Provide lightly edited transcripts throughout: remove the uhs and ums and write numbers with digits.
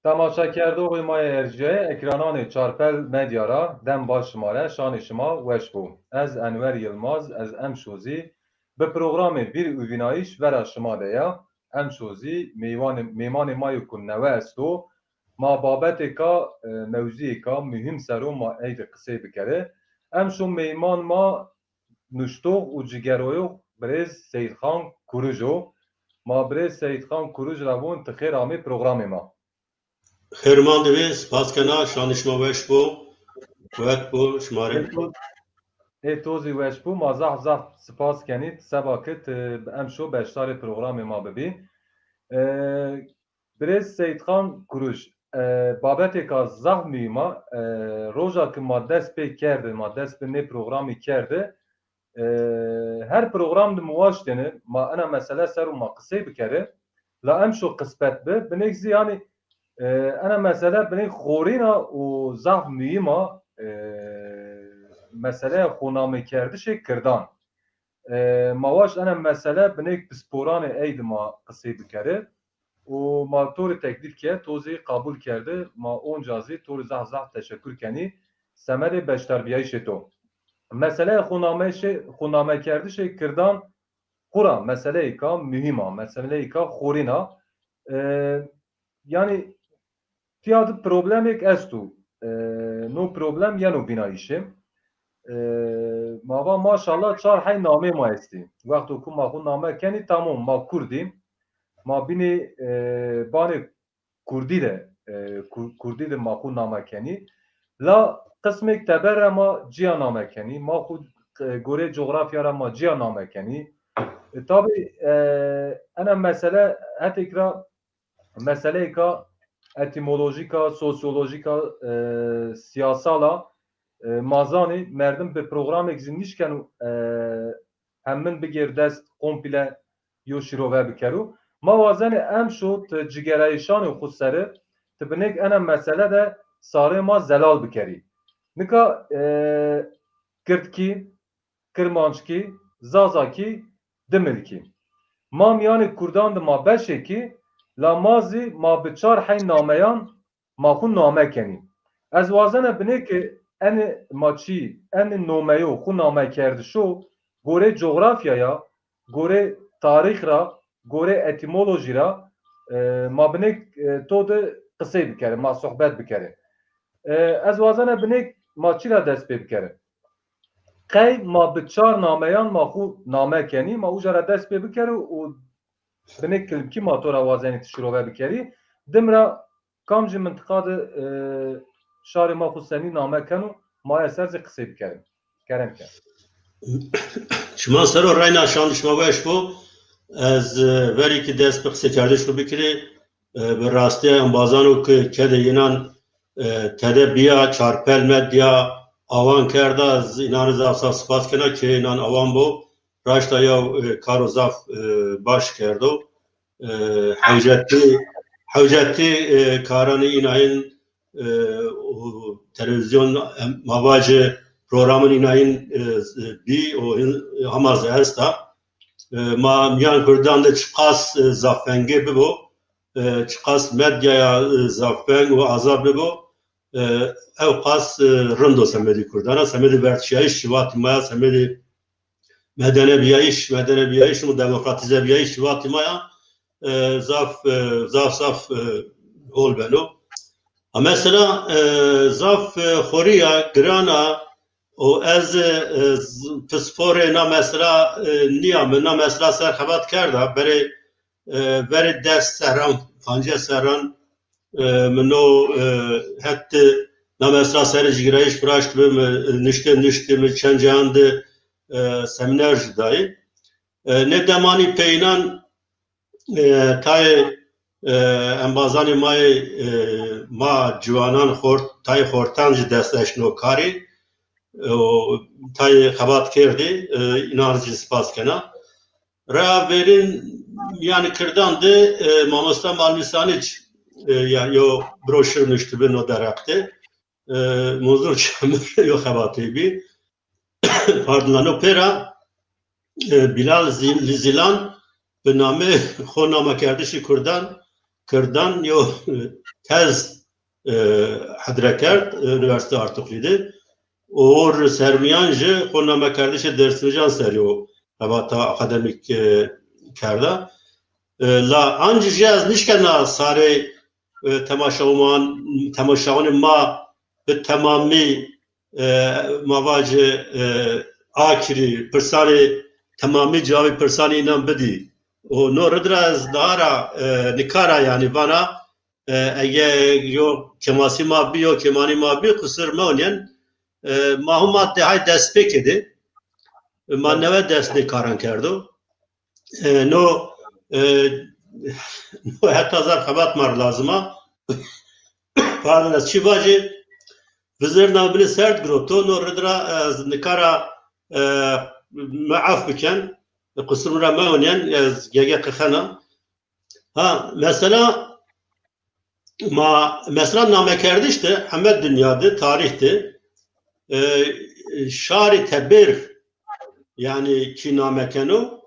Tamaşakerdoğu maya erceğe ekrananı çarpel medyara dem başmare şanışma veşbu. Ez Enver Yılmaz, ez Emşozi. Bi programı bir üvinayiş vera şıma deya. Emşozi meymanı mayukun neve esto. Ma babeteka mevziyeka mühim seru ma eydi kısa bir kere. Emşo meyman ma nuşto u cigeroyo brez Seyidhan Kurujo. Ma brez Seyidhan Kuruj rabun tıkhir ami programı ma. Herman divê spasskena şanişma weş bû wek bû şmarê. Tozî weş bû ma zah spas kenî seba kit bi em şo beşdarê programê ma bibî. Birêz Seyidxan Kuruj babetêka zah mîma roja ku ma dest pê kerde ma dest bi nê programî kerde her program di muwaş têne ma ena mesele ser û ma qisê bikere la em şo qisbet bi binêk zî yanî ena mesele binêk xorîna û zah mîma mesele xûnamekerdişê kirdan. Mawaş ena mesele binêk bi sporanê êdî ma qisê bikere û ma torê teklîf ke tozê qabûl kerde ma onca zî torê zah teşekkür kenî semerê beşterbiyayîşê to. Mesele xûnamekerdişê kirdan qura meseleyeka mühîma, meseleyeka xorîna. Yani tiyatı problemek estu. No problem yeno binayişim. Mava maşallah çar hay name ma esti. Vaktu ku ma xu name keni tamam ma Kurdim. Ma bini bani Kurdi de ma xu name keni. La kısmek teberre ma ciya name keni. Ma xu gore coğrafya ra ma ciya name keni. Tabi ana mesele hetekra meseleyka etimolojika, sosyolojika, siyasala mazani merdim bir program egzinmişken hemen bir gerdest komple yoşirove bikeru. Mavazene em şu cigerayşan xusarı tıbnek ena mesele de sarı ma zelal bikeri. Nika kirtki, kırmançki, zazaki, dimilki. Mam yani Kurdan da ma beşeki la mazi ma biçar hay nameyan ma xun name kenî. Ez wazene bine ki en maçî en nomeyo xun name kerdişo gore coğrafyaya, gore tarih ra, gore etimoloji ra ma bine to de qisê bikere, ma sohbet bikere. Ez wazene bine maçî ra dest pê bikere. Qey ma biçar nameyan ma xu name kenî ma û jara dest pê bikere û binek kilki motora wazenî tişirove bikeri dimra kam ji mintiqa de şarê ma xu senî name ken û maya ser zê qisê bikerin. Kerem ke. Şima sero rayna şanişma weş bû ez verîkî dest bi qisêkerdî şû bikirî bi rastiya em bazan û ku kede înan tede biya çarpel medya awan kerda ez înan zaf spas kena ki înan awan bû raşta ya karo zaf baş kerdo hewcetî karanî înayên televizyon mavacı programın inayın bî û hema zehesta ma miyan Kurdan de çiqas zafengê bibû çiqas medyaya zafeng û azad bibû ew qas rind o semedî Kurdana semedî berçiyayîş şivatî maya semedî medenebiyayîş û demokratîzebiyayîş şivatî maya zaf hol beno. Mesela zaf xoriya girana o ez pisporê na mesela niya min na mesela serxebat kerda berê dest serran fanciya serran min o het na mesela serê jigirayîş biraş kibim niştê min çend cihan de seminer jî dayê ne demanî peynan tayê em bazanê mayê ma ciwanan tayê xortan ji desteşno karî tayê xebat kerdê înan jî spas kena. Raya verîn yani kirdan de mamosta malnîsanî yo broşür niştibin o dereqtê muzur çemir yo xebatê bî pardon o pêra Bilal Zilan bi namê xwe namekerdişî Kurdan Kırdan yo tez hadrekert üniversite artıklıydı. Or sermiyancı konama kardeşi derslican seriyor. Ama ta akademik kerda. La anca jaz nişkena sare temaşavan ma به تمامی مواجه آخری پرسانی تمامی جوابی پرسانی اینم بدی و نو ردر از دارا نکارا یعنی وانا اگه یو کماسی ما بی و کمانی ما بی قصر مونین ما هم ماده های دست بکده ما نوه دست نکاران کردو نو حتی زر خبات مار لازمه پاردن از چی واجه وزیر نابلی سرد گروتو نو ردرا از نکارا معاف بکن قصر مرا مونین از گیگه قخنا ها mesela name kerdişti Hamed dünyada tarihti şari tebir yani ki namekenu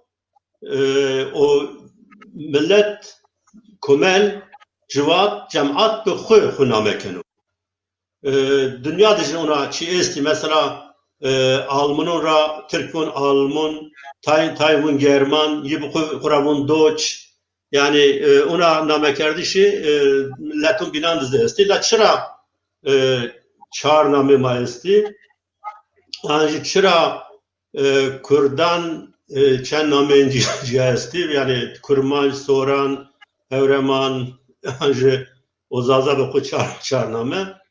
o millet komel civat cemaat bi khu namekenu dünya dışında ona çi esti mesela Almanın ra Türk'ün Alman Tayvun German gibi kuravun Doç yani ona name kerdişi milletin binandızı esti la çıra çar name ma esti anji çıra Kurdan çen name inci esti yani Kurman Soran Evreman anji ozaza be ku çar name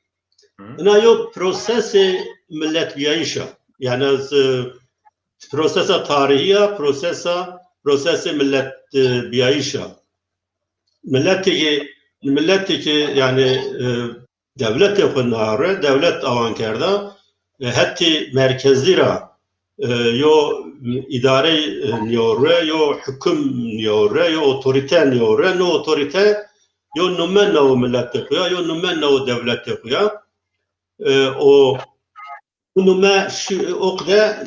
na yo prosesi millet biyayışa yani az prosesa tarihiya prosesi millet biyayışa milleti yani devlet yapınları devlet avankerda hatta merkezlira yo idare niyore yo hüküm niyore yo otorite niyore no otorite yo numen no millet yapıyor yo numen no devlet yapıyor o nume okda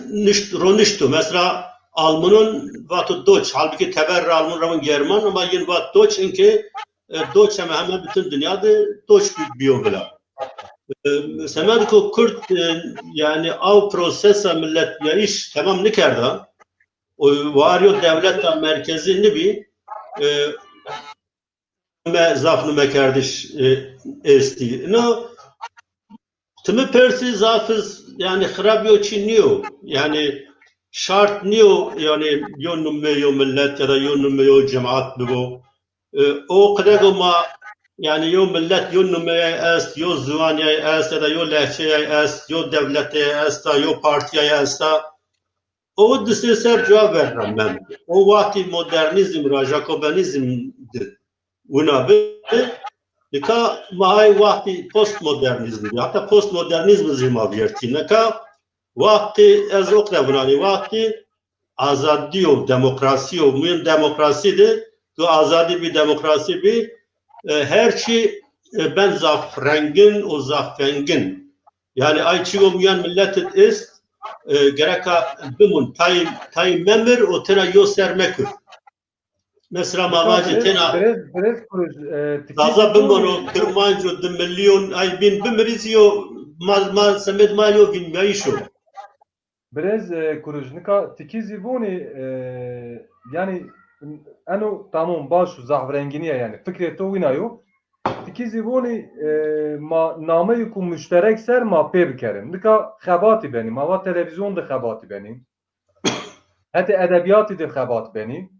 roniştu mesela Almanın vatı Deutsch halbuki teberri Alman ramın German ama yine vat Deutsch inki Deutsch hemen bütün dünyada Deutsch biliyor bile. Semer ko Kürt yani av prosesa millet ya iş tamam ne kerda o varıyor devlet merkezi ne bir zafnu mekardiş esti. No tümü persi zafız yani xrabiyo çiniyor yani şart niyo yani yo millet ya da yo cemaat bu o kadar ama yani yo millet yo est yo zuvaniye est ya da yo lehçeye est yo devlete est yo partiye est o dise ser cevap veririm ben o vakti modernizm ra Jacobenizmdir buna Neka mahay vakti postmodernizm hatta postmodernizm zima verti neka vakti az okra bunani vakti azadi o demokrasi o mühim demokrasi de tu azadi bir demokrasi bir her şey ben zafrengin o zafrengin yani ayçı o mühim millet ist gereka bimun tay memir o tera yo sermekür mesela mavacı tena Gaza bimano kırmancı de milyon ay bin bimriziyo mal semed malyo bin mayişo. Biraz kurujnika tiki ziboni yani eno tamam baş zahrenginiye yani fikret o winayo tiki ziboni ma nameyi ku müşterek ser ma pê bikerim nika xebati benim ma televizyon da xebati benim hatta edebiyatı da xebati benim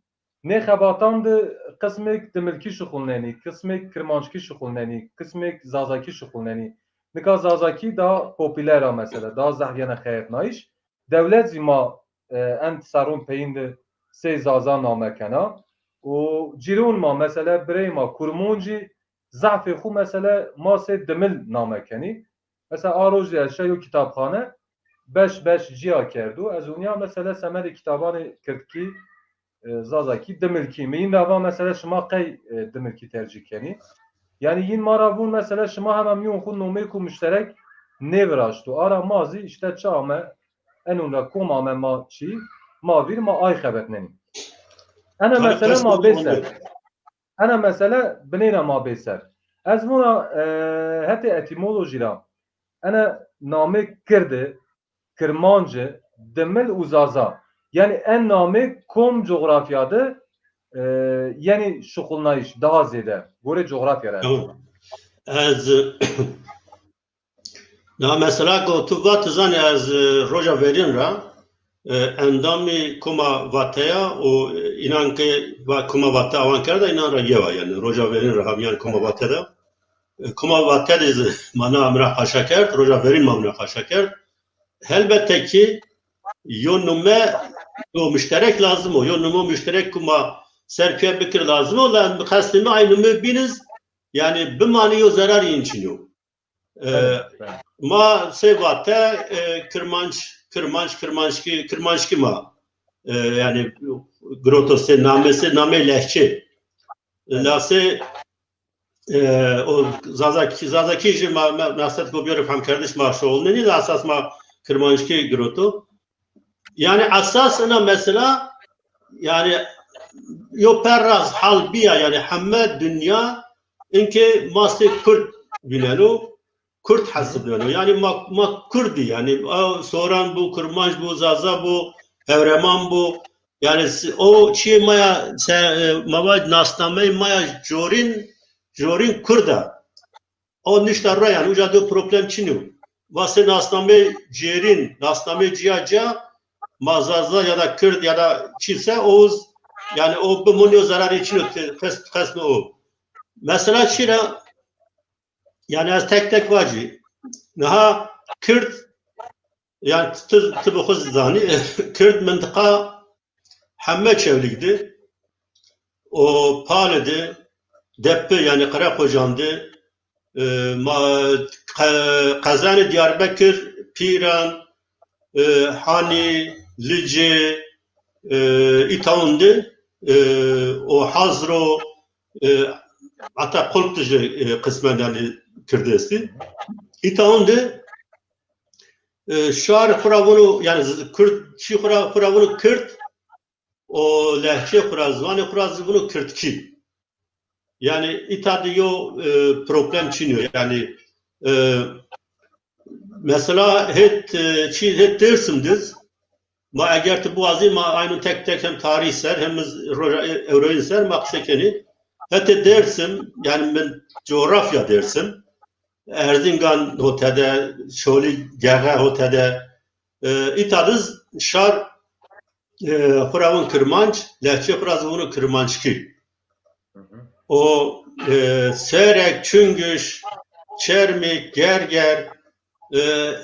ne xebatan da kısmek demilki şukulneni kısmek kırmançki şukulneni kısmek zazaki şukulneni nika zazaki daha popüler mesela daha zahyana xeyet naiş devlet zima en sarun peyinde se zaza namekana o cirun ma mesela breyma kurmunci zahfi xu mesela ma se demil namekani mesela arojya şeyo kitapkhane 5 ciha kerdu az unya mesela semeri kitabani kırtki zazaki demilki meyin dava mesela şma qey demilki tercih keni yani yin maravun mesela şma hemen yun xu numeku müşterek nevraştu ara mazi işte çame enun koma ma çi ma vir ma ay xebet neni ana mesela ma besler Ana mesela binêna mabê ser. Ez bûna hetê etîmolojî ra ana namê Kirdê, Kirmancı, Demil û Zaza. Yani en namê kom coğrafya de yani şukulnayış daha zêde. Gore coğrafya re. Tamam. Ez na mesela ko tu vat zani ez roja verin ra endamî kuma vataya û inan ki kuma vata avan kerda inan ra yeva yani roja verin ra hamiyan kuma vateda kuma vate de mana amra haşa kerd roja verin mamra haşa kerd elbette ki yonume o müşterek lazım o yonumu müşterek kuma serpiye bikir lazım o lan kastimi aynı mübiniz yani bir maniyo zarar için yok. Ma sevate kırmançki ma yani grotose namesi name lehçe lase o zazaki ji ma nasat gobiyor hem kardeş ma şoğul ne asas ma kırmançki groto yani asasına mesela yani yo perraz halbiya yani hemme dünya inke maste Kürt bilelo Kürt hasıblıyor. Yani ma Kürdi yani soran bu Kırmanç bu Zaza bu Evreman bu yani o çiğ maya mavad nasname maya jorin Kürda o niştarra yani ucadı problem çinu vase nasname cerin nasname ciyaca mazaza ya da Kürt ya da çilse oğuz yani o bu munyo zararı için kısmı o. Mesela şira yani az tek vacı. Naha Kürt yani tıbı zani Kürt mıntıka hemme çevlikdi. O paledi deppe yani Karakocan'dı. Kazanı Diyarbakır, Piran, Hani, Lice, İtaun'du. O Hazro hatta Kolktıcı kısmen yani Kürdesti. İtaun'du. Şar kuravunu yani Kürt çi kuravunu Kürt o lehçe kurazvanı kurazvunu Kürtki. Yani itadio problem çiniyor. Yani mesela het dersimdiz. Ma eğer te bu azim ma aynı tek hem tarih ser hem Euro'yu ser maksekeni. Het dersim yani ben coğrafya dersim. Erzincan hotede, Şoli Gerre hotede itadız şar Xuravun Kırmanç, lehçe Xurazvunu Kırmançki. O Serek, Çüngüş, Çermik, Gerger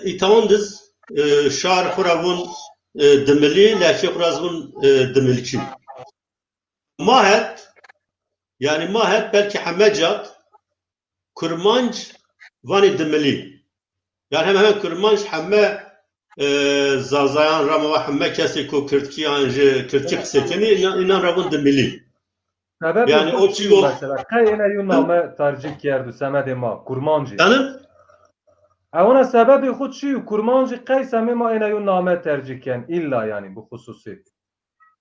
itavundız şar Xuravun Dimili, lehçe Xurazvun Dimilki. Mahet yani Mahet belki Hamecat Kırmanç Vani Dimili. Yani hemen Kırmanç Hamme Zazayan Rama ve Hamme kesi ko Kürtki anji Kürtki kısekeni inan Ravun Dimili. Sebebi Yani o xud çi û çigo mesela kayene yû name tercih kerdu Semedê ma Kurmancı. canım Evona sebebi xud çi û Kurmancı kay semê ma ene yû name tercih ken illa yani bu hususi.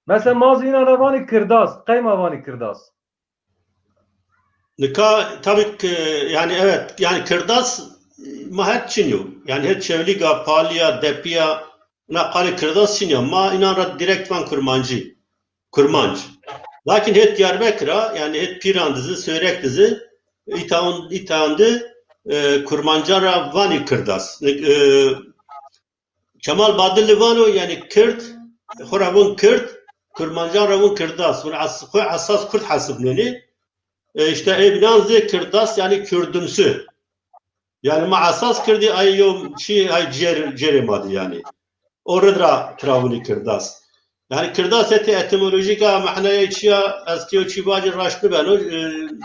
Mesela mazî îna revanî Kirdas, kay mavanî Kirdas. nika tabii ki yani evet yani Kırdas mahet çiniyor. Yani het çevliga Palya Depiya na kali Kırdas çiniyor. Ma inan direkt van Kurmancı. Kurmanç. Lakin het Diyarbakır'a yani het Pirandızı, Söyrekdızı İtaun'dı Kurmancara Vani Kırdas. Kemal Badilli Vano yani Kürt, Xuravun Kürt, Kurmancara Vun Kırdas. Bunu asas Kürt hasıbneni. İşte Ebnanzı Kırdas yani Kürdümsü. Yani ma asas Kürdi ayyom ay ceremadı yani. Orada Travuni Kırdas. Yani Kırdas eti etimolojika mahnaya çiya eskiyo çibacı raştı ben o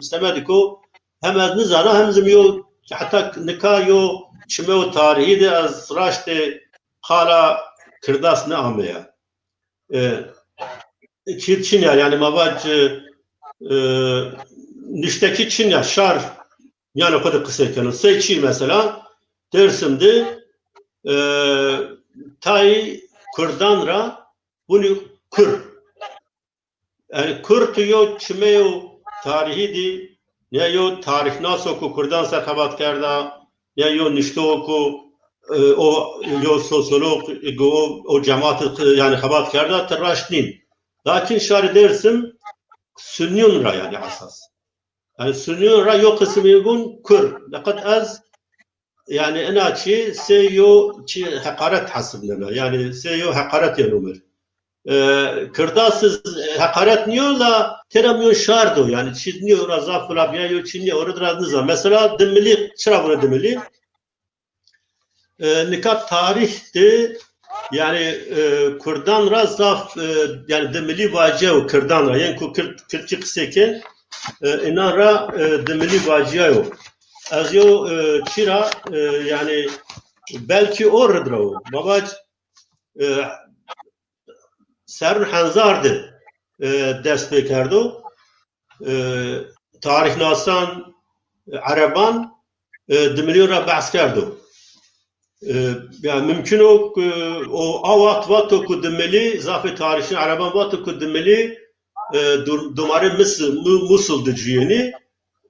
istemediko hem az nizana hem zimiyo hatta nikayo çimeyo tarihi de az raştı hala Kırdas ne amaya. Çin ya yani mavac nişteki Çin ya şar yani o kadar kısayken Seyçi mesela dersimdi tay Kürdanra bunu Kürt. Yani Kürt yo çimeyo tarihi di ne yo tarih naso ku Kurdan se xebat kerda ne yo nişto ku o yo sosyolog o cemaat yani xebat kerda tıraşnin. Lakin şari dersim Sünniyun ra yani asas. Yani Sünniyun ra yo kısmı gun Kur. Fakat az yani enaçi seyo çi hakaret hasıblana. Yani seyo hakaret yanımır. Kırdasız hakaret niyorla teramyon şardo yani çizniyor razaf flabiya yo çinniyor orada nıza. Mesela demeli çıra bunu demeli. Nikat tarihti yani Kurdan razaf yani demeli vaciyo Kurdan ra yani Kürtçe kıseken inan ra demeli vaciyo. Az yo çıra yani belki orada o. Babaç Serun Hanzar'dı dest bekerdo. Tarih nasan Araban dimilyona bahs kerdo. Yani mümkün o avat vato ku dimeli zafe tarihin Araban vato ku dimeli dumare Musul diciyeni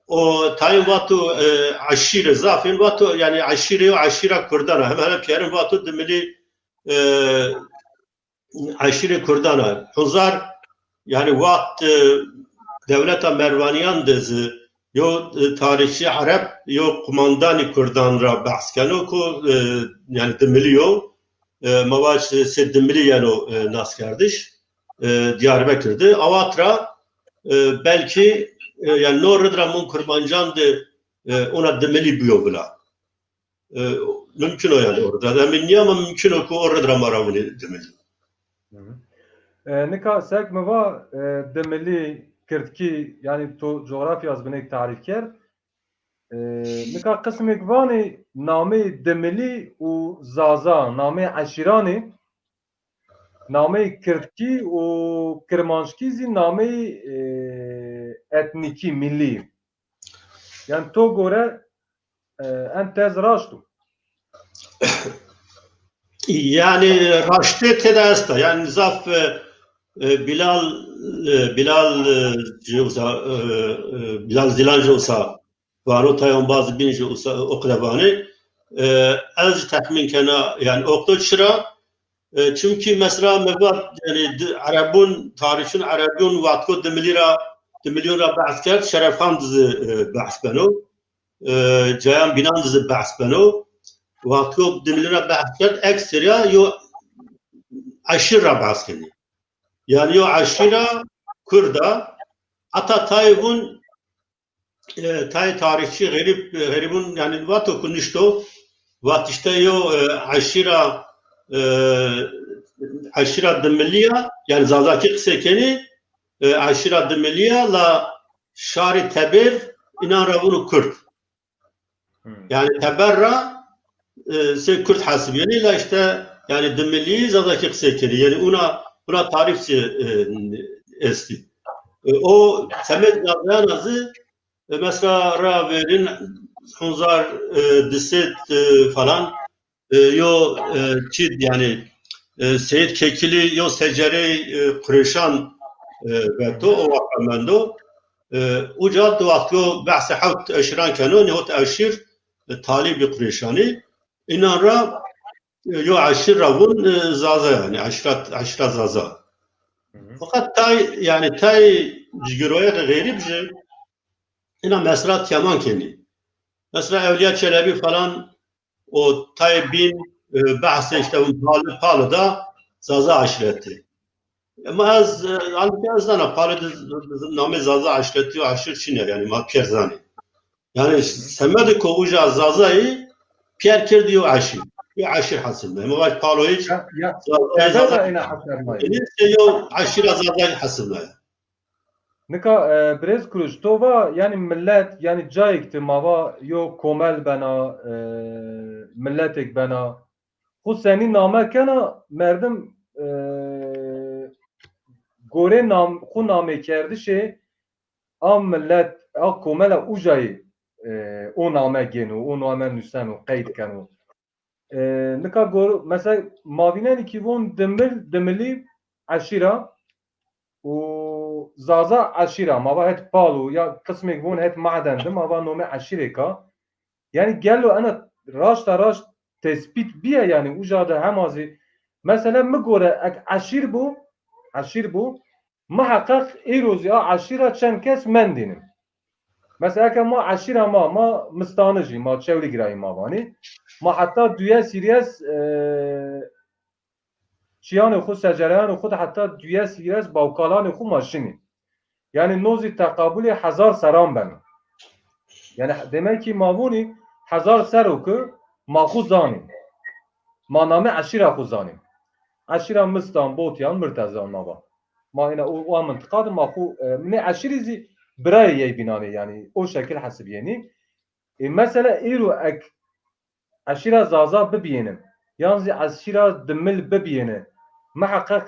o tayin vato aşire zafin vato yani aşire Kurdana hemen Pierin vato dimeli aşire Kurdana. Hunzar yani vakt devleta Mervaniyan dezi yo tarihçi Arap yo kumandani Kurdan ra bahs kano ku yani demiliyor mavaç seddemili yani o nas kardeş Diyarbakır'dı. Avatra belki yani Norredra mun kurbancan de ona demeli biyo bula. Mümkün o yani orada. Emin niye ama mümkün o ku orada maravuni demeli. Nika sek mi va demeli Kürtki yani to coğrafya azbinek tarif ker. Nika kısmek vani name demeli u zaza name aşirani name Kürtki u Kırmanşki zi name etniki milli. Yani to göre en tez raştu. Yani raşte tedasta yani zaf Bilal Zilan olsa varo tayon bazı bin olsa oklavani az tahmin kana yani okto çıra çünkü mesela mevat yani Arabun tarihin Arabun vatko demilyona bahs kert Şerefhan dizi bahs beno Cayan Binan dizi bahs beno vatko demilyona bahs kert ekstra yo aşırı bahs keni yani yo aşırı Kurda hatta Tayvun Tay tarihçi garibun yani vato kunuşto vat işte yo aşira demeliya yani zazaki kısekeni aşira demeliya la şari teber inan ravunu Kürt yani teberra se Kürt hasbiyeni la işte yani demeliyi zazaki kısekeni yani ona tarifçi esti o Samet Zavyanazı mesela Raver'in Hunzar Diset falan yo çid yani Seyit Kekili yo secere Kureyşan ve to o vakamendo uca duatyo bahse havt eşiran kano nehot eşir talibi Kureyşani inanra yo aşir ravun zaza yani aşirat zaza fakat tay cigiroya gayri bir İna mesela Teman kendi. Mesela Evliya Çelebi falan o Tayyip'in bahsi işte Palı'da Zaza aşireti. Ama halbuki azdan Palı'da namı Zaza aşireti ve aşir Çin'e yani Pierzani. Yani semedi kovuca Zaza'yı Pierre kirdi o aşir. Bir aşir hasıldı. Ama baş Palı hiç Zaza ina hasarmayı. Yo aşir Zaza'yı hasıldı. Nika brez Kruştova yani millet yani cayekti mava yo komel bena milletek bena bu senin name kana merdim gore xu name kerdi şey am millet a komela ujayı o name genu o name nüsenu qeyd kenu nika gor mesela mavinen 2000 demili aşira و زازا عشیره ما با هت پالو یا قسمك بون هت معدن دم ما با نومه عشیره کا يعني قالوا انا راش تراش تثبيت بيها يعني وجاد همازي مثلا مقوله عشير بو محقق ايروز يا عشيره چند کس من دينم مثلا كما عشيره ما مستانجي ما تشاولي قراي ما باني ما حتى دويا سيريس چیان خود سجریان و خود حتی دویه سیرس باوکالان خود ماشینی یعنی نوزی تقابل 1000 سران بنو یعنی demek ki mavuni 1000 سرو که ما خود زانیم ما نامه عشیره خود زانیم عشیره مستان بوتیان مرتزان ما اینا او منطقه ما خود من عشیری برای یه بینانه یعنی او شکل حسب یعنی مثلا ایرو اک عشیره زازا ببینم یعنی عشیره دمل ببینه محقق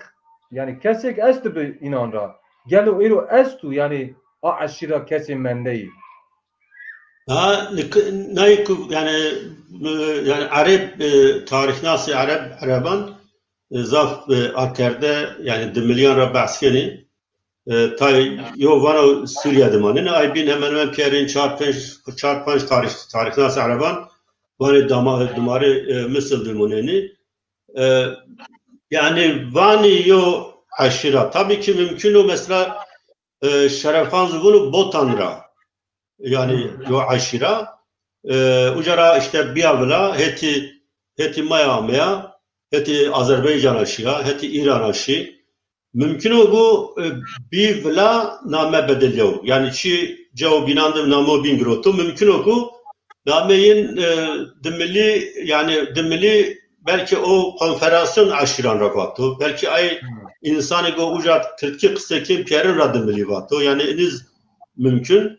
yani kesek estu be inanra gelo ero estu yani a aşira kesin mendeyi Ha nayku yani Arap tarihnas Araban zaf akerde yani de milyon rabaskeni tay yo vana Suriye'de manın ay bin hemen Pierre'in çarpınç tarihnas Araban vani damarı Mısır limoneni yani vani yo aşira tabii ki mümkün o mesela Şerefan bunu botanra yani yo aşira ucara işte biyavla heti Miami'ya heti Azerbaycan aşıya heti İran aşı mümkün o bu bivla name bedeliyor yani çi cevap binandım namo bingrotu mümkün o bu nameyin demeli belki o konferansın aşıran rabatı belki ay insanı go ucat Türkiye kısakin Pierre'in radımeli vatı yani iniz mümkün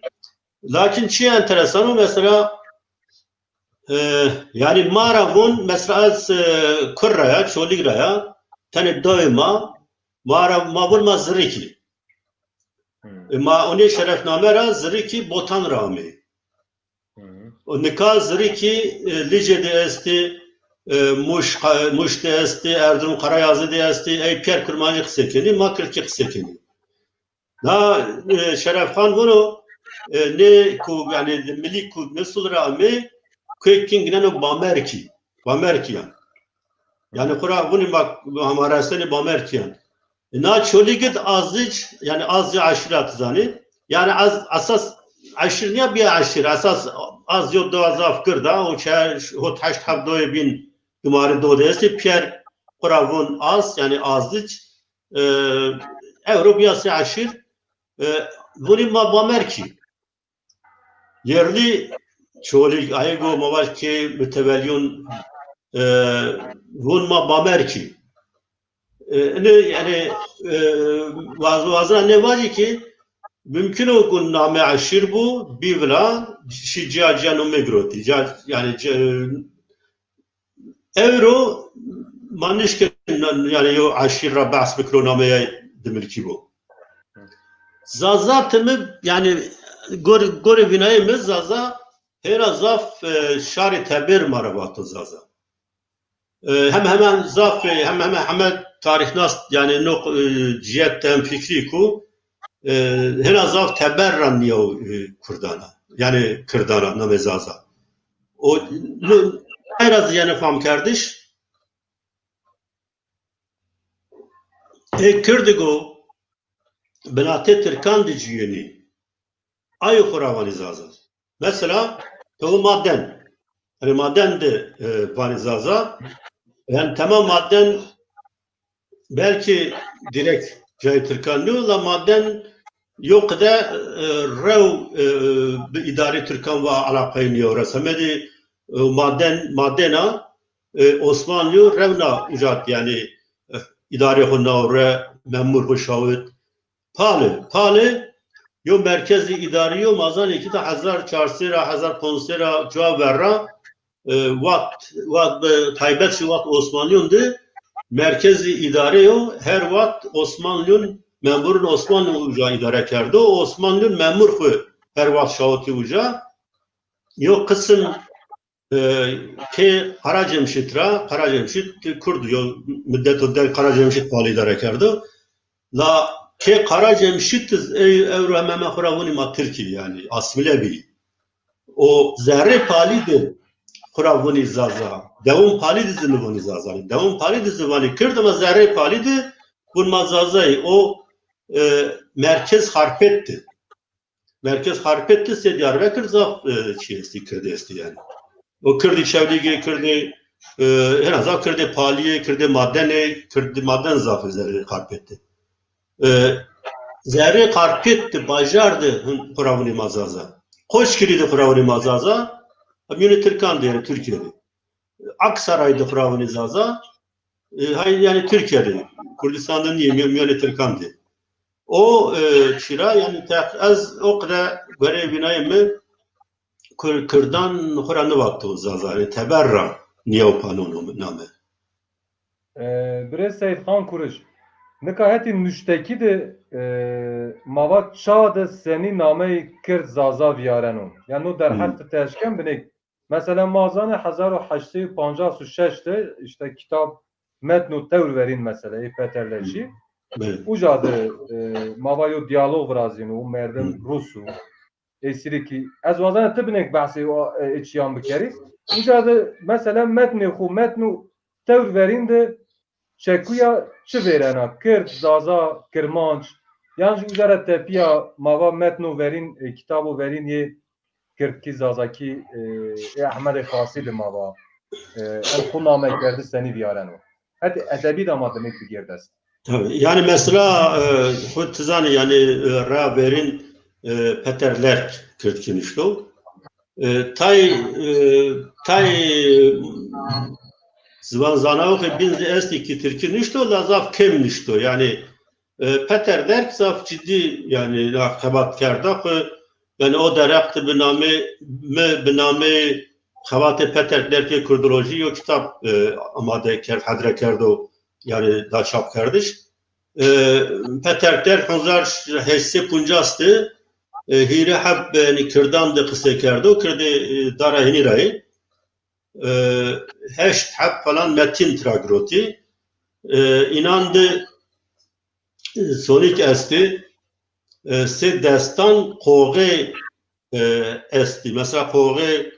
lakin çi enteresan o mesela yani maravun mesela az kurraya çoligraya tane doyma mavun ma zıriki ma onu şerefname ra zıriki botan rami o nikah zıriki licede esti muş de esti Erzurum Karayazı de esti ey Pierre Kırmancı kısekeni ma Kırkı kısekeni na Şerefhan bunu ne ku yani milli ku nasıl rami Kökin ginen Bamerki yani. Yani kura bunu bak hamarasını Bamerkiyan. Na çoligit azıc yani azı aşirat zani. Yani az asas aşir niye bir aşir asas az yok da azaf kırda o çer hot haşt habdoy bin dumarı dodesi Pierre kuravun az yani azıc Avrupa'sı aşir bunu ma Bamerki. Yerli çoğulik aygo mavar ki mütevelliyun vunma bamerki ne yani vazına ne var ki mümkün okun name aşir bu bivla şica canım megroti yani euro manişke yani yo aşir rabas mikronameye demilki bu zazatımı yani gore vinayımız zaza her zaf şari tebir marabatı zaza hemen zaf hemen tarihnas yani no cihetten fikri ku her zaf teberran niyo kurdana yani kırdana namezaza o her az yani fam kardeş kırdıgo benate Türkan diciyeni ay kuravani zaza mesela bu madden hani madden de vanizaza yani tamam madden belki direkt Cahit Türkanlı'la madden yok da rev idari Türkan ve alakayı yorasamedi maddena Osmanlı revna ucat yani idari hunna memur huşavut pale yo merkezi idari yo mazan iki de 1400 1500 cevap verra vakt taybet şu vakt Osmanlı'ndı merkezi idare yo her vakt Osmanlı'nın memurun Osmanlı uca idare kerdi o Osmanlı'nın memur her vakt şahıtı uca yo kısım ki Karacemşit kurdu yo müddet ödel Karacemşit pali idare kerdi la که Karacemşit evreme xuravuni ma Türkiye yani asmile bi. O zerre palide xuravuni zaza. Devum palide zinvani zaza. Devum palide zinvani Kürt ama zerre palide bun mazazayı o merkez harpetti. Merkez harpetti se Diyarbakır zaf çiğesti Kürdesti yani. O Kürdi çevligi Kürdi en azından Kürdi paliye Kürdi maden zaf zerre harpetti. Zerre karpetti, bajardı Kuravuni Mazaza. Koç kiriydi Kuravuni Mazaza. Amyoni Türkan'dı yani Türkiye'de. Aksaray'dı Kuravuni Zaza. Yani Türkiye'de. Kurdistan'da niye Amyoni Türkan'dı. O çıra yani az o kadar görev binayım mı Kürdan Kur'an'ı baktı o Zaza. Yani teberra niye o panonu name. Bre Seyid Khan Kuruş. Nikaheti müşteki de mava çağ da seni name Kürt zaza viyarenu. Yani o der hafta teşken binek. Mesela mazane 1856'de işte kitap metnu tevr verin mesela Peterleşi. Uca da mava yo diyalog vrazinu merdim Rusu. Esiri ki az vazane tibinek bahsi o içyan bikeri. Uca da mesela metnu tevr verin de Çekuya çi verena Kürt, Zaza, Kirmanç yani üzere tepiya mava metnu verin kitabı verin ye Kürtki Zazaki Ahmed Khasi de mava el kuname kerdi seni viyaren o. Hadi edebi de ama demek bir gerdest. Tabii. Yani mesela bu tizani yani Raber'in Peterler Kürtkinişlo. Tay Zvan zanavı bin esti ki Türkkinişlo lazaf kemnişlo. Yani Peter der zaf ciddi yani akabat kerdak yani o deraktı biname Xavat Peter der ki Kurdoloji yok kitap amade kerd hadre kerdo yani da çap kardeş. Peter der 1950 hire hab yani Kürdan da kısa kerdo kirdi dara hinirayı. Heşt hab falan metin tragroti. İnandı sonik esti se destan koğe esti. Mesela koğe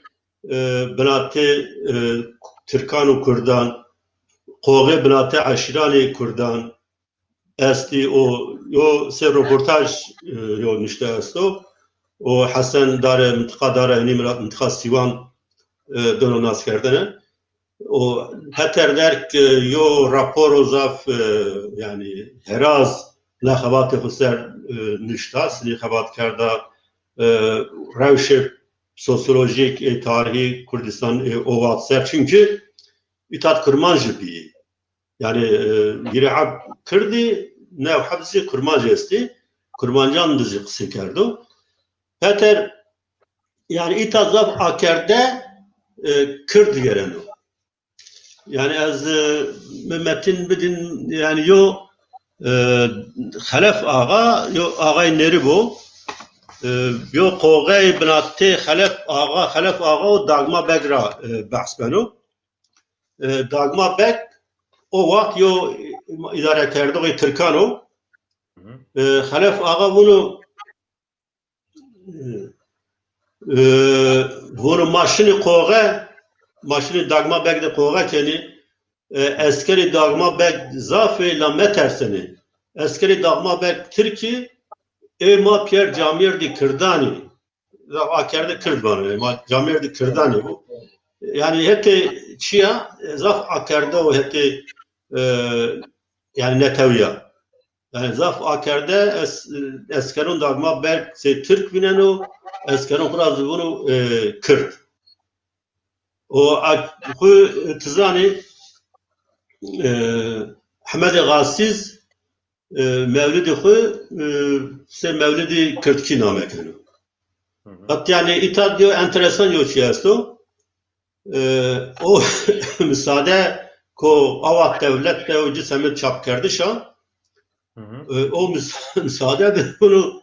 binate Türkan-ı Kurdan koğe binate aşirani Kurdan esti o yo se röportaj yo nişte esto o Hasan dare mıntıka dare mıntıka Sivan dönem askerdene o Peter der ki yo rapor o zaf yani heraz نخوات خسر نشتاس نخوات کرده روش سوسیولوژیک tarihi Kurdistanovat ser çünkü itat kurmancı bir yani bir hab Kürdi ne habisi kurmancı esti kurmancan dizi kısa kerdo Peter yani itat zaf akerde Kürt gelen o yani az metin bidin yani yo خلف آقا یا آقای نریبو یا قوقای بناته خلف آقا و داغما بگ را بحث بنو داغما بگ o vakt yo idare kerdoğu Türkano خلف آقا bunu maşini dagma beg de قوقه keni Eskeri dağma bek zafe la meterseni. Eskeri dağma bek Türkiye ma Pierre Camir di Kırdani. Akerde Kırdani. Ma Camir di Kırdani bu. Yani hete çiya zaf akerde o hete yani neteviya. Yani zaf akerde eskerun dağma bek se Türk binenu eskerun kuraz bunu Kürt. O tizani Ahmed Gassiz mevlidi xu se mevlidi Kürtki name kenu. Hatta yani ita diyor enteresan yo çiyasto. O müsaade ko avat devlet de o cisemi çap kerdişa. O müsaade de bunu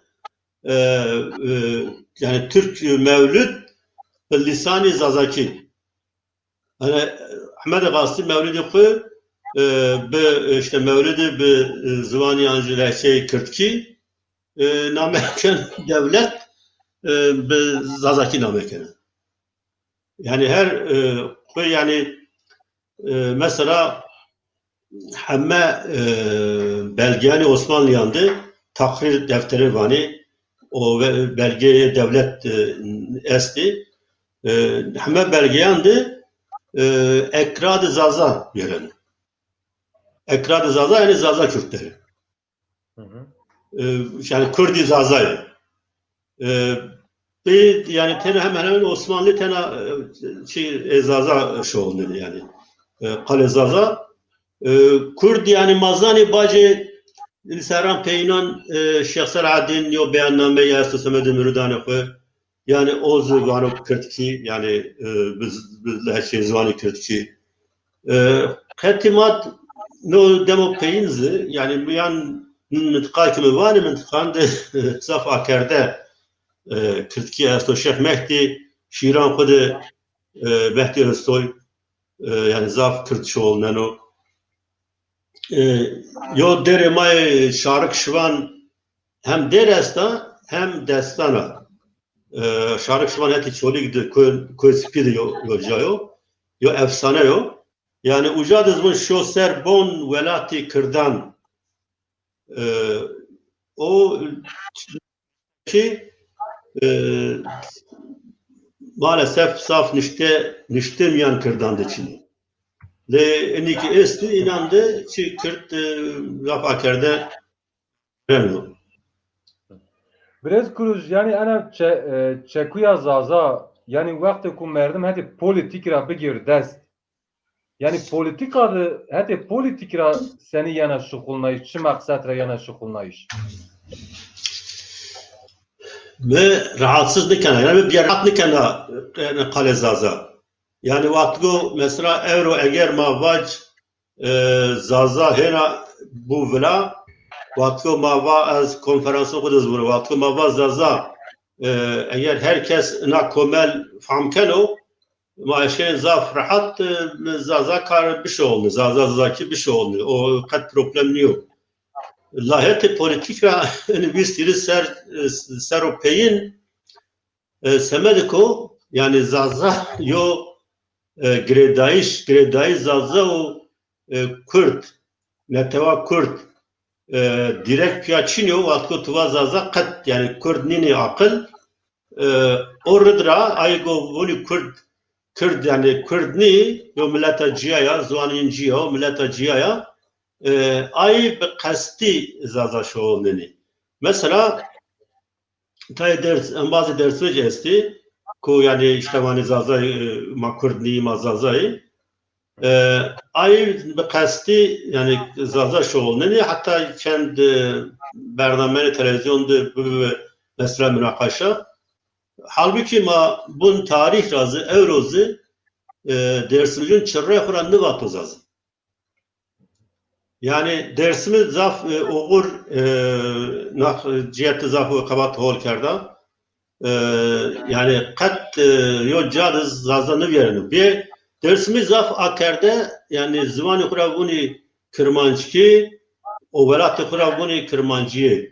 yani Türk mevlid lisani zazaki. Yani Ahmed Gassiz mevlidi xu به işte mevlidi به زبانی انجلسی کردکی نامکن devlet به زازاکی نامکن yani her yani mesela hemme belgeni Osmanlı yandı takrir defteri vani o belge devlet esti hemme belge yandı ekrad-ı zaza yeren ekrad-ı zaza yani zaza Kürtleri yani Kürdi zazayı bir yani tene hemen hemen Osmanlı tene zaza şu oldu yani kale zaza Kurd yani mazani bacı Seran Peynan Şeyh Selahaddin yo beyanname ya Samed Mürdane ko yani o zvanı Kürtki yani biz her şey zvanı Kürtki Ketimat no demo peyinzi yani bu yan mıntıka kimi vani mıntıkan de saf akerde Kürtki esto Şeyh Mehdi Şiran kudu Mehdi Özsoy yani zaf Kürt şoğlunen o yo dere may şarkı şivan hem deresta hem destana şarkı şivan heti çoli gidi koy spidi yo jayo yo efsane yo yani ucadız bu şu serbon velati kırdan o ki maalesef saf niştemeyen kırdandı için le eniki esti inandı ki Kürt rafakerde reno. Biraz kuruş yani ana çekuya zaza yani vakti ku merdim hadi politik ra bigir dest. Yani politik adı hadi politik ra seni yana şukulnayış, çi maksat ra yana şukulnayış. Ve rahatsız nikana yani bir rahat nikana kale zaza. Yani vatgo mesela euro eğer mavac zaza hena bu vela vatgo mava az konferansı kuduz bunu vatgo mava zaza eğer herkes na komel famkeno maaşen zaf rahat zaza kar bir şey oldu zaza zaki bir şey oldu o kat problem yok. Lahiyeti politik ve bir sürü ser o peyin semediko yani zaza yo gredaiş zaza o Kürt neteva Kürt direkt piyaçinyo vatko tuva zaza kat yani Kürt nini akıl orada aygo voni Kürt yani Kürt ni yo milleta ciyaya zuanin ciya milleta ciyaya ay be kasti zaza şoğleni mesela tay ders bazı dersler esti ko yani işte mani zaza makurdni mazazayı ay be kasti yani zaza şoğleni hatta kendi bernameli televizyonda bu mesela münakaşa halbuki ma bun tarih razı evrozu dersimizin çırrı kuran ne vatozazı yani dersimiz zaf oğur cihette zafı kabat hol kerda yani kat yo cadız zazanı verelim bir dersimiz zaf akerde yani zıvanı kuravuni kırmançki o velatı kuravuni kırmancıye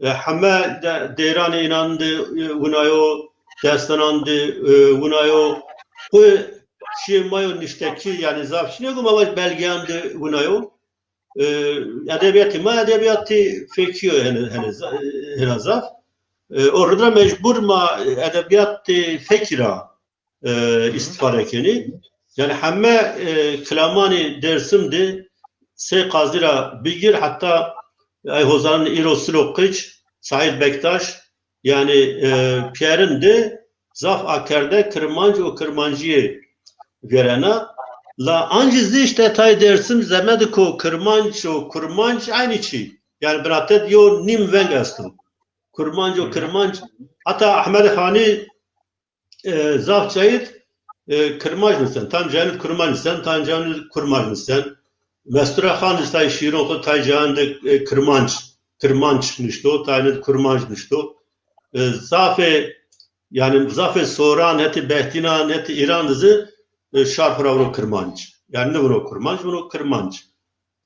hemme deyrani inandı unayo destanandı unayo bu şey mayo nişteki yani zaf şimdi ama belgeyandı unayo edebiyatı fekiyor henüz orada mecbur ma edebiyatı fekira istifade keni yani hemme klamani dersimdi se kazira bilgir hatta Ayhozan'ın İrosulok Kıç Sahil Bektaş yani Pierre'in de zaf akerde kırmancı o kırmancıyı verene la ancizli işte tay dersim zemediko kırmanç o kırmanç aynı şey. Yani biratet yo nim veng astım. Kırmanç o kırmanç hatta Ahmet Hani zaf çayit kırmanç mısın? Tam canı kırmanç mısın? Tam canı kırmanç mısın? Mestura Khan istay şiir oku tay canı kırmanç nişto tay kırmanç nişto zafe yani zafe soran heti behtina heti İran'ızı şarfıravro kırmanç. Yani ne bunu kurmanç, bunu kırmanç.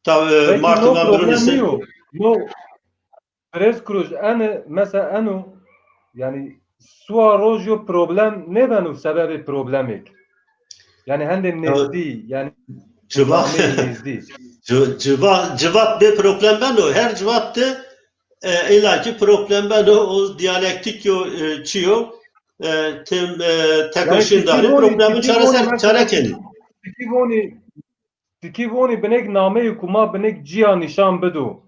Ta Peki Martı no ben problem birisi yok. No Perez Cruz ene mesela eno yani sua rojo problem ne benu sebebi problemik. Yani hem de nezdi yani cevap name nezdi. cevap bir problem ben o. Her cevaptı illaki problem ben o diyalektik yo çiyo tem Yani tekoşin dali problemin tiki voni çare mesela kendi. tiki voni binek name kuma binek ciha nişan bidu.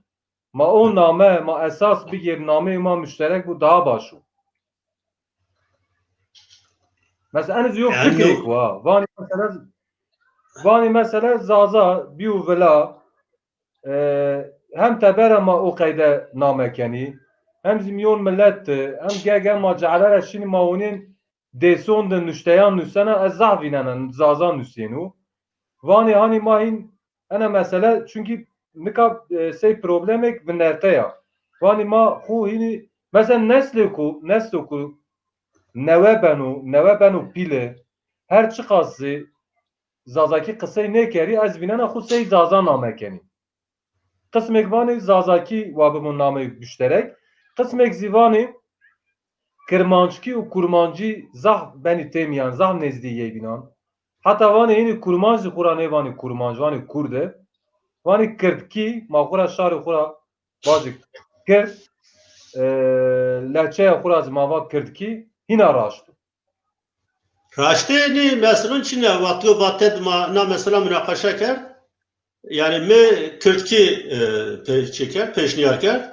Ma o name ma esas bigir name ma müşterek bu daha başu. Mesela en ziyo Yani fikrik va. Vani mesela zaza biu vela hem tebera ma o kayda namekeni hem zimyon millet hem gege ma cealara şini maunin deson de nüşteyan nüsena ez zahvinen zazan nüsenu. Vani hani mahin ana mesela çünkü nikab şey problemek binerte ya. Vani ma hu hini mesela nesli ku neve benu pile her çıkası zazaki kısayı ne keri az binana xu sey zaza namekeni. Kısmek vani zazaki vabimun name müşterek. Kısmek zivani kırmançki u kurmancı zah beni temiyan zah nezdiye binan. Hatta vani yeni kurmancı kurane vani kurmancı vani kurde. Vani kırtki makura şarı kura bacık kırt lehçeye kura zimava kırtki hina raştı. raşte ni mesela Çin'e vatyo vated ma na mesela münakaşa ker. Yani me Kürtki çeker, peşniyar ker.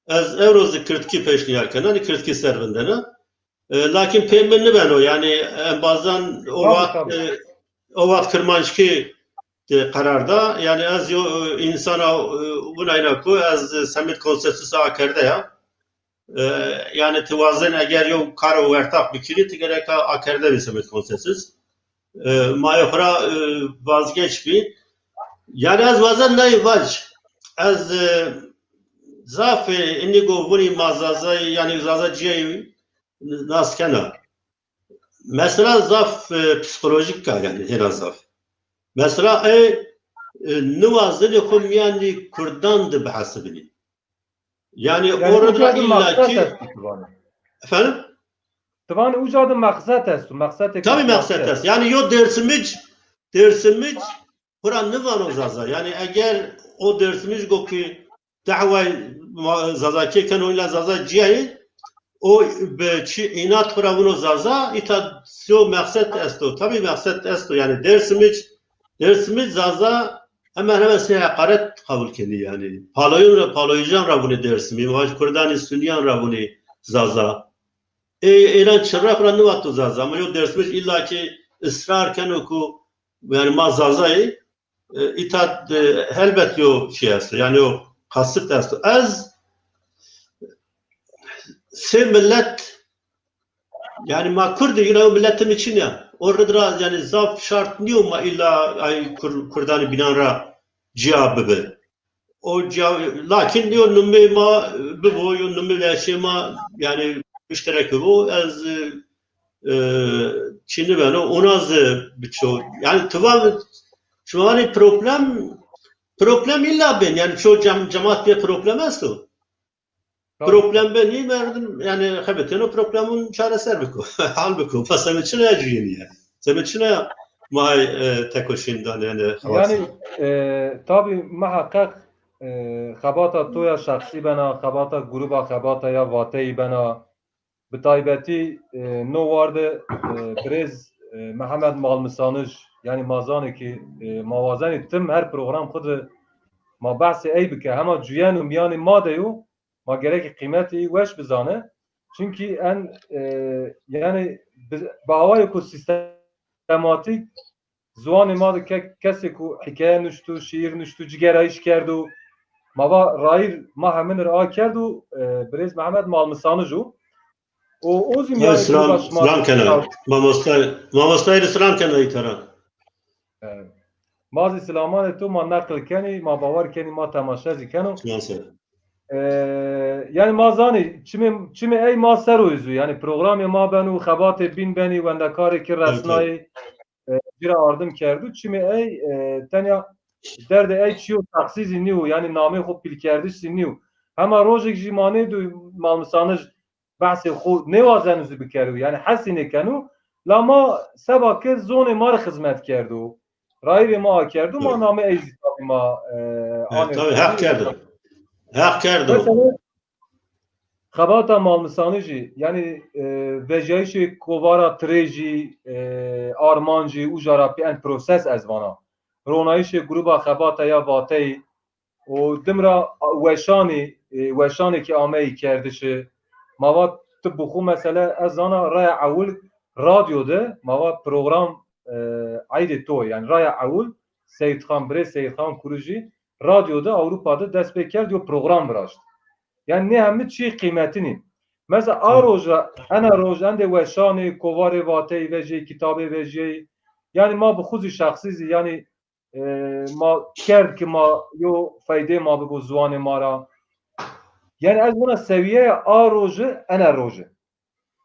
Ez evrozu Kürtki peşniyar ker. Hani Kürtki servindene. Lakin peymenli ben o yani bazen Tabii tabii. o vat kırmançki kararda yani ez yo insana buna inaku ez semit konsensüsü akerde ya. Yani tıvazın eğer yo karo vertak bikiri tigereka akerde bir semit konsensüs. Mayokra vazgeç bir. Yani ez bazen ne vaj. Ez zaf indigo buni mazaza yani zaza ciye naskena. Mesela zaf psikolojik ka yani hera zaf. Mesela nivazını kum yani Kurdan da bahsebini. Yani Yani orada ucadı maksat illaki estu tıvanı. efendim Tıvanı ucadı maksat estu. Maksat tabii siyasi maksat estu. yani yo dersimic Kur'an ne var o zaza yani eğer o dersimic go ki dava zazaki kan oyla zaza ciye o be çi inat kuravunu zaza ita sio maksat esto tabii maksat esto yani dersimic zaza hemen hemen şey hakaret kabul kendi yani paloyucan ravuni dersimi vaj Kur'an Sünniyan ravuni zaza İran çırak ranı vattu zaza ama yo dersimic illaki ısrarken oku yani mazazayı itaat elbet yo şey است yani o kasıt است az se millet yani ma Kurdi yine o milletim için ya orada yani zaf şart niye ma illa ay Kurdanı binanra cevabı be o cevabı lakin diyor nummi ma bu yo nummi ve şey ma yani müşterek bu az Çin'i ben ona az birçok yani tıvan şu an problem illa ben yani çoğu cemaat bir problem است o. Tabii. Problem ben iyi verdim yani habeten o problemin çaresi biko. Hal biko. Fasan içine acıyın yani. Sen içine may tekoşindan yani havası. Yani tabii muhakkak xebata toya şahsi bena, xebata gruba xebata ya vateyi bena bi taybeti no vardı brez Mehmet Malmisanıj yani mazanı ki mavazeni tim her program kudu ma bahsi ey bike hema cüyen u yani madeyu ma gerek kıymeti veş bizane çünkü en yani bağvay ku sistematik زوان ما کسی کو حکایه نشتو شیر نشتو جگره ایش کردو ما با رایر ما همین را کردو بریز محمد مالمسانه جو و اوزیم Ay yani gruba selam şmati kenar. Mamostay selam kenar itaran. mazı silaman tu ma nakl keni ma bavar keni ma temaşa zikenu Selam selam. yani mazani çimi ey ma seroyzu yani programı ma benu xabate bin beni ve ndakari ki Tabii tabii. resnayı cira ardım kerdu çimi ey tenya derde ey çiyo taksizi niu yani name xo pilkerdiş niu hema rojek jimane du malmısanıj bahsi xo ne vazenüzü bikeru yani hasine kenu lama sebake zone mar hizmet kerdu rayve ma kerdu ma name ey zitabi ma anir tabii hak kerdi. Hak kerdi. mesela xebata malmısanı jî yani vejeyişê kovara tirê jî arman jî û jara pê en proses ez vana ronayişê gruba xebata ya vateyî û dimra weşanekî ameyî kerdişi mava tu bixwe mesele ez zana raya ewil radyo de mava program eydê to yani raya ewil Seyidxan Birê Seyidxan Kurî jî radyoda Avrupa'da dest pê kerd û program biraşt. Yani ne hemit şey kıymetini. Mesela a roja, ana roja, ende veşani, kovari vatey veci, kitabı veci. Yani ma bu xuzi şahsizi yani ma kerd ki ma yo fayde ma bu zuane mara. Yani az buna seviye a roja, ana roja.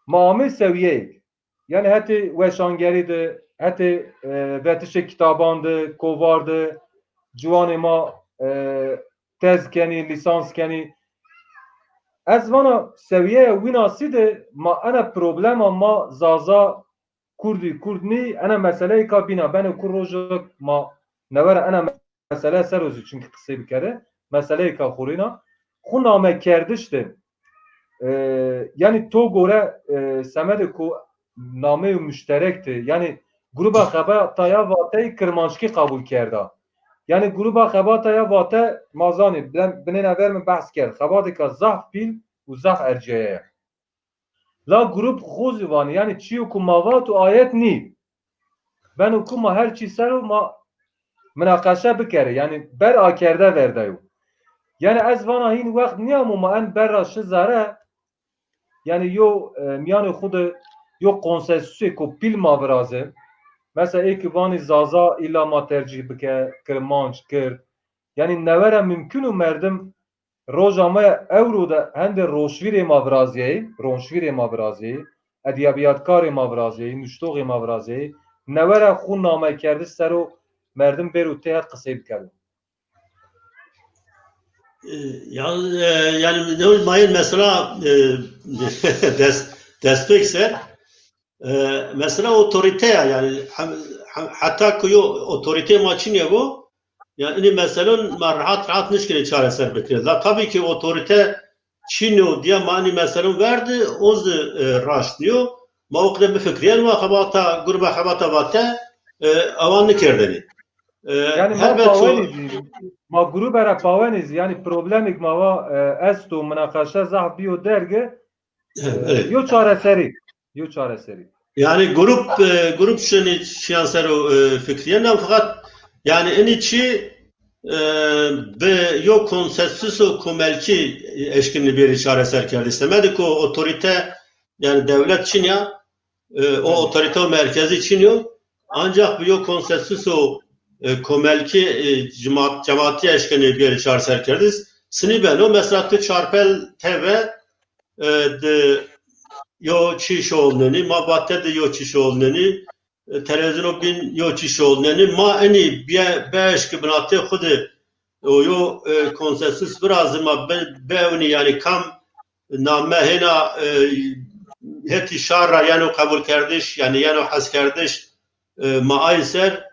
Ma ame seviye. Yani heti veşangeri de, heti vetişe kitabandı, kovardı, cuane ma tez keni, lisans keni. Ez vana seviye winasî de ma ana problema ma zaza Kurdî Kurd nî ana meseleyê ka bîna ben ku rojek ma nevere ana mesele serozî çünkü qisê bikere meseleyê ka xurîna xu name kerdiş de yani to gore semede ku name müşterekti yani gruba xebataya vatey kirmanşkî kabul kerda yani gruba xebataya vate mazanî binên haber min behs kir xebateka zaf pîl û zaf erciyeye la grup xuzî vanî yani çîyo ku mavat û ayet nî ben û ku ma her çî ser û ma münaqeşe bikere yani ber akerde verdeyo yani ez vana hîn wext niya mû ma en berra şizare yani yo miyanê xwe de yo konsensûsê ku pîl ma biraze mesela êkî vanî zaza îla ma tercih bike kirmanc kir yani nevere mümkün û merdim roja me ewro de hende roşvîrê mavraziyê ronşvîrê mavraziyê edebiyatkarê mavraziyê nuştoxê mavraziyê nevere xwe name kerdiş ser û merdim bêr û tê qisê bikerin. Yani ne mayın mesela destek ser mesela otorite yani hatta ki otorite maçın ya bu yani mesela rahat nişkine çareser bekliyor. Tabii ki otorite Çin'o diye mani mesela verdi oz raşlıyor. Mavukda bir fikriyen var habata gruba habata vate avanlı kerdeni. Yani ma paweniz ma grup era paweniz yani problemik ma va esto münakaşa zah biyo derge yo çareseri. Yani grup şanslar fikriyen fakat yani en içi be yok konsensüs o kumelki eşkinli bir çareser kerdi istemedi ki o otorite yani devlet Çin ya o otorite o merkezi Çin yok ancak bir yok konsensüs o kumelki cemaati eşkinli bir çareser kerdi sınıben o mesela tu çarpel teve de yo çiş olneni ma batte de yo çiş olneni televizyon bin yo çiş olneni ma eni beş ki binatı xudu o yo konsensüs biraz ma bevni yani kam name hena heti şarra yani kabul kardeş yani has kardeş ma ayser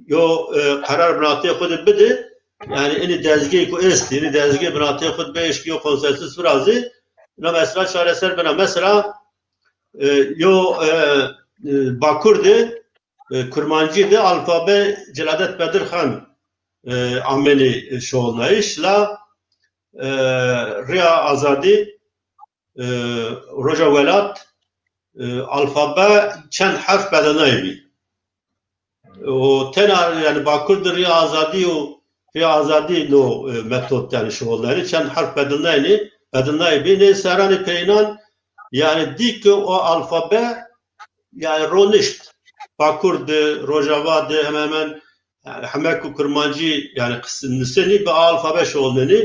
yo karar binatı xudu bidi yani eni dezge ku esti eni dezge binatı xud beş ki yo konsensüs biraz ne mesela çareser bana mesela yo Bakur'du, Kurmancı'dı, alfabe Celadet Bedirhan ameli şoğunlayışla Riya Azadi, Roja Velat, alfabe çend harf bedenaybi. O tena yani Bakur'du Riya Azadi o Riya Azadi no metot yani şoğunları çend harf bedenaybi ne serani peynan yani dik o alfabe yani ronişt Bakur'du, Rojava'dı hemen Hamek Kurmancı yani kısımlısını bir alfabe şoğunluğunu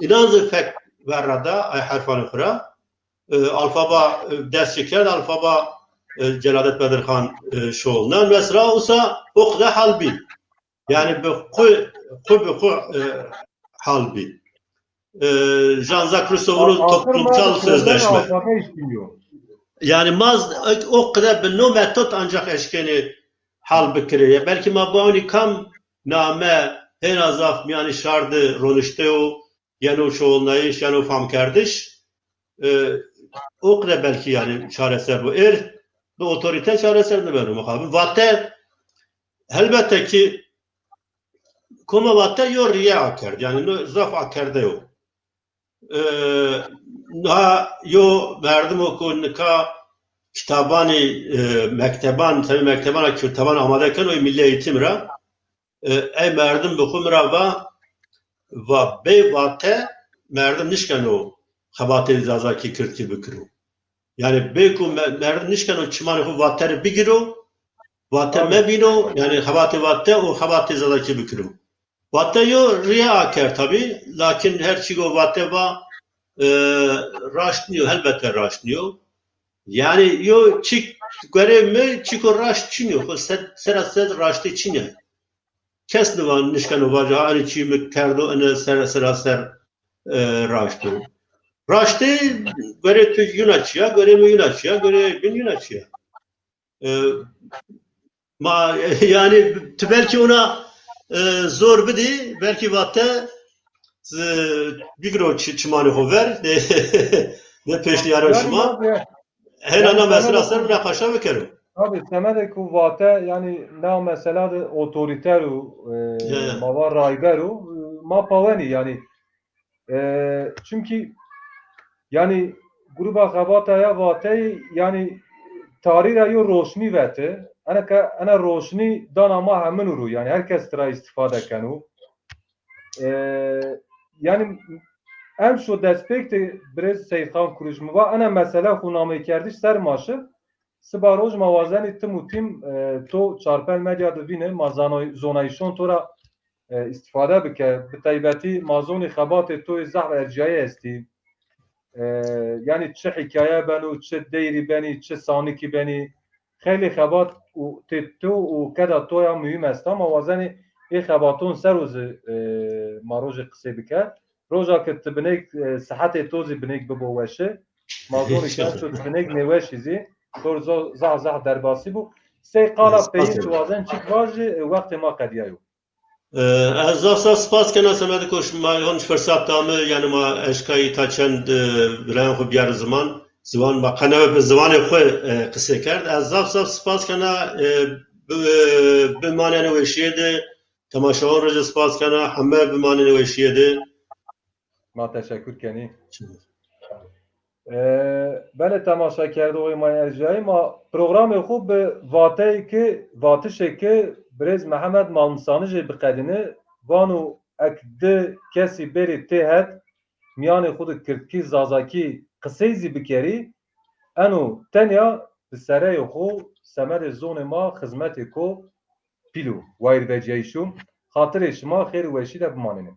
inanzı fek verrada ay harfanı kıra alfaba ders çeker alfaba Celadet Bedirhan şoğlunan mesela olsa o kadar halbi. Yani bu halbi. Jean-Jacques Rousseau'nun Ahir toplumsal madde problem sözleşme. alfabe işliyor. Yani o kadar bir no metot ancak eşkeni hal bikiriye. Belki mabani kam name en azaf yani şardı ronişteo yani o şoğulnayış yani o fam kardeş o kadar belki yani çareser bu. Bu otorite çareser de benim muhabir. Vatte elbette ki kuma vatte yo riya akerd. Yani no zaf akerde yok. Ha yo verdim okun ka kitabani mekteban tabi mekteban kürteban amadeken o milli eğitim ra ey merdim bukum ra va be vate merdim nişken o xabatê zazakî Kürtî bikiro. Yani be ku merdim nişken o çimanê xwe vaterê bigiro vate mebîno yani xebatê vate o xebatê zazakî bikiro. Vate yo riya aker tabi lakin her çî go vate va raştniyo elbette raştniyo. Yani yo çik görev mi çiko raşt çiniyor. Serasel raştı çiniyor. Kes divan nişkan vaja ani çi mi kerdo ene serasel raştı. Raştı görev tu Yunaçya, görev mi Yunaçya, görev bin Yunaçya. Ma yani belki ona zor bidi, belki vatte bir gro çimanı hover ne peşli yarışma. Her ana mesela ser münakaşa bikerim. Tabii temelde ku vate yani ne mesela de otoriteru mava rayberu ma paveni yani çünkü yani gruba xebata ya vate yani tarira yo roşni vete ana roşni dana ma hemin uru yani herkes tra istifade kenu yani em şu despekti brez Seyxan Kuruşmu va ana mesela xuname kerdiş ser maşı Sibaroj mavazeni tim û tim to çarpel medya dibîne ma zonayîşon to ra istifade bike bi taybetî ma zonê xebatê to yê zehf erciyayê hestî yani çi hikaye benû çi deyrî benî çi sanikî benî xelê xebat û tê to û keda to ya mühim est ama wazenê ê xebaton ser û zî ma rojê qisê bike roja ku tu binêk sihetê to zî binêk bibo weşe ma zonê kem çû tu binêk nêweşî zî tor zah derbasî bû sê qala peyîn wazen çîk vajî wextê ma qediya yo Ez zasa spas kena semedi koş ma hiç fırsat damı yani ma eşkayı taçend bilen xwe biyar zaman ziwan ma qeneve bi ziwanê xwe qise kerd ez zasa spas kena bi manene weşiyê de temaşawan re spas kena heme bi manene weşiyê de ma teşekkür kenî bele temaşa kerdoğê ma erciyayê ma programê xwe bi vatişekê Brez Mehemed Malmsani jê biqedîne van û ek di kesî berê tê het miyanê xwe di Kirtkî Zazakî qisey zî bikerî eno tenya di sereyê xwe Semerê zonê ma xizmetê ko pîlû wayr veciyayîşûm xatirê şima xêr û weşî de bimanîne